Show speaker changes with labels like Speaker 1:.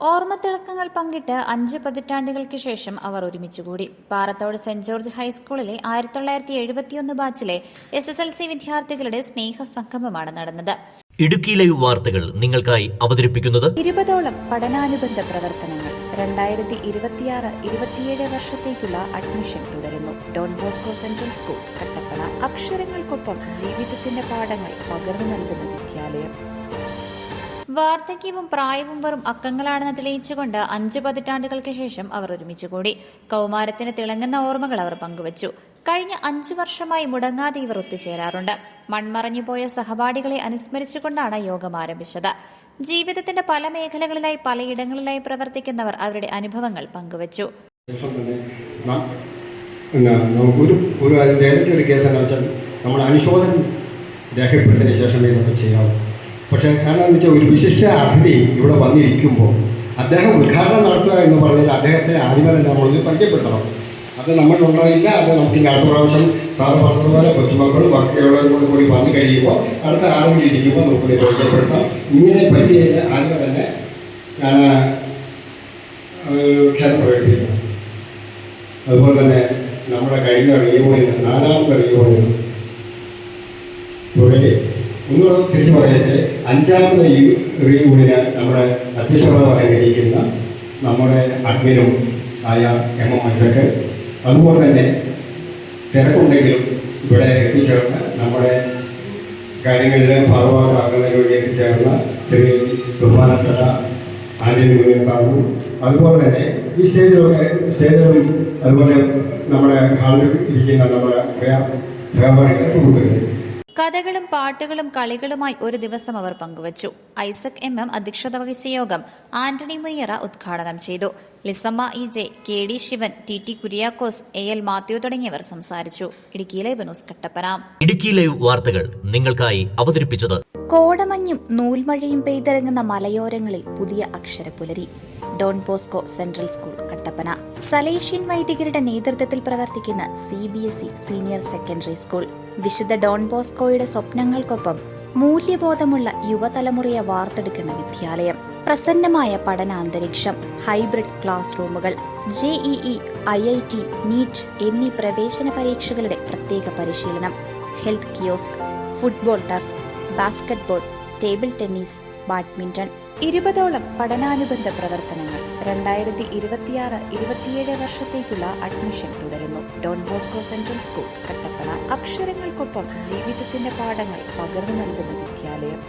Speaker 1: ഓർമ്മത്തിളക്കങ്ങൾ പങ്കിട്ട് 5 പതിറ്റാണ്ടുകൾക്ക് ശേഷം അവർ ഒരുമിച്ചുകൂടി. പാറത്തോട് സെന്റ് ജോർജ് ഹൈസ്കൂളിലെ 1971 ബാച്ചിലെ SSLC വിദ്യാർത്ഥികളുടെ സ്നേഹസംഗമമാണ് നടന്നത്.
Speaker 2: ഇടുക്കി ലൈവ് വാർത്തകൾ നിങ്ങൾക്കായി അവതരിപ്പിക്കുന്നത്
Speaker 1: 20ഓളം പഠനാനുബന്ധ പ്രവർത്തനങ്ങൾ. 2026-27 വർഷത്തേക്കുള്ള അഡ്മിഷൻ തുടരുന്നു. Don Bosco central school, Kattappana. അക്ഷരങ്ങൾക്കൊപ്പം ജീവിതത്തിന്റെ പാഠങ്ങൾ പകർന്നു നൽകുന്ന വിദ്യാലയം. വാർദ്ധക്യവും പ്രായവും വെറും അക്കങ്ങളാണെന്ന് തെളിയിച്ചുകൊണ്ട് 5 പതിറ്റാണ്ടുകൾക്ക് ശേഷം അവർ ഒരുമിച്ചുകൂടി. കൌമാരത്തിന് തിളങ്ങുന്ന ഓർമ്മകൾ അവർ പങ്കുവച്ചു. കഴിഞ്ഞ 5 വർഷമായി മുടങ്ങാതെ ഇവർ ഒത്തുചേരാറുണ്ട്. മൺമറഞ്ഞുപോയ സഹപാഠികളെ അനുസ്മരിച്ചുകൊണ്ടാണ് യോഗം ആരംഭിച്ചത്. ജീവിതത്തിന്റെ പല മേഖലകളിലായി പലയിടങ്ങളിലായി പ്രവർത്തിക്കുന്നവർ അവരുടെ അനുഭവങ്ങൾ പങ്കുവച്ചു.
Speaker 3: നമ്മൾ അനുശോചനം രേഖപ്പെടുത്തിയതിനു ശേഷമേ ഇതൊക്കെ ചെയ്യാവൂ. പക്ഷേ കാരണം എന്ന് വെച്ചാൽ ഒരു വിശിഷ്ട അതിഥി ഇവിടെ വന്നിരിക്കുമ്പോൾ അദ്ദേഹം ഉദ്ഘാടനം നടത്തുക എന്ന് പറഞ്ഞാൽ അദ്ദേഹത്തെ ആദ്യമേ തന്നെ നമ്മളൊന്ന് പരിചയപ്പെടുത്തണം. അത് നമ്മളുണ്ടായില്ല. അത് നമുക്ക് അടുത്ത പ്രാവശ്യം സാറ് പറഞ്ഞതുപോലെ കൊച്ചുമക്കളും ബാക്കിയുള്ളവരും കൂടി വന്നു കഴിയുമ്പോൾ അടുത്ത ആരെങ്കിലും ഇരിക്കുമ്പോൾ നമുക്ക് പരിചയപ്പെടുത്താം. ഇങ്ങനെ പറ്റിയതിന് ആദ്യമേ തന്നെ ഞാൻ ഖേദം പ്രകടിപ്പിക്കുന്നു. അതുപോലെ തന്നെ നമ്മുടെ കഴിഞ്ഞ റിയൂണിയൻ 4ാമത്തെ റിയൂണിയൻ തുടങ്ങി ഒന്നുകൂടെ തിരിച്ചു പറയട്ടെ, 5ാമത്തെ റിയൂണിയന് നമ്മുടെ അധ്യക്ഷത അലങ്കരിക്കുന്ന നമ്മുടെ അഡ്മിനും ആയ MM ഐസക്, അതുപോലെ തന്നെ തിരക്കുണ്ടെങ്കിലും ഇവിടെ എത്തിച്ചേർന്ന് നമ്മുടെ കാര്യങ്ങളിൽ ഭാഗമാക്കുന്നതിന് വേണ്ടി എത്തിച്ചേർന്ന ശ്രീ ബഹുമാനപ്പെട്ട ആന്റണി മുനിയൻ സാറും, അതുപോലെ തന്നെ ഈ സ്റ്റേജിലും അതുപോലെ നമ്മുടെ ഹാളിൽ ഇരിക്കുന്ന നമ്മുടെ സഹപാഠികളെ സുഹൃത്തുക്കളെ.
Speaker 1: കഥകളും പാട്ടുകളും കളികളുമായി ഒരു ദിവസം അവർ പങ്കുവച്ചു. ഐസക് MM അധ്യക്ഷത വഹിച്ച യോഗം ആന്റണി മുനിയറ ഉദ്ഘാടനം ചെയ്തു. Lissamma EJ, KD Shivan, TT Kuriakose, AL Mathew തുടങ്ങിയവർ സംസാരിച്ചു. Idukki live news, Kattappana.
Speaker 2: Idukki live വാർത്തകൾ നിങ്ങൾക്കായി അവതരിപ്പിച്ചത്
Speaker 1: കോടമഞ്ഞും നൂൽമഴയും പെയ്തിറങ്ങുന്ന മലയോരങ്ങളിൽ പുതിയ അക്ഷരപ്പുലരി. Don Bosco central school, Kattappana. Salesian വൈദികരുടെ നേതൃത്വത്തിൽ പ്രവർത്തിക്കുന്ന CBSE സീനിയർ സെക്കൻഡറി സ്കൂൾ. വിശുദ്ധ ഡോൺ ബോസ്കോയുടെ സ്വപ്നങ്ങൾക്കൊപ്പം മൂല്യബോധമുള്ള യുവതലമുറയെ വാർത്തെടുക്കുന്ന വിദ്യാലയം. പ്രസന്നമായ പഠനാന്തരീക്ഷം, ഹൈബ്രിഡ് ക്ലാസ് റൂമുകൾ, JEE, IIT, NEET എന്നീ പ്രവേശന പരീക്ഷകളുടെ പ്രത്യേക പരിശീലനം, health kiosk, football turf, basketball, table tennis, badminton. 20ഓളം പഠനാനുബന്ധ പ്രവർത്തനങ്ങൾ. 2026-27 വർഷത്തേക്കുള്ള അഡ്മിഷൻ തുടരുന്നു. Don Bosco central school, Kattappana. അക്ഷരങ്ങൾക്കൊപ്പം ജീവിതത്തിന്റെ പാഠങ്ങൾ പകർന്നു നൽകുന്ന വിദ്യാലയം.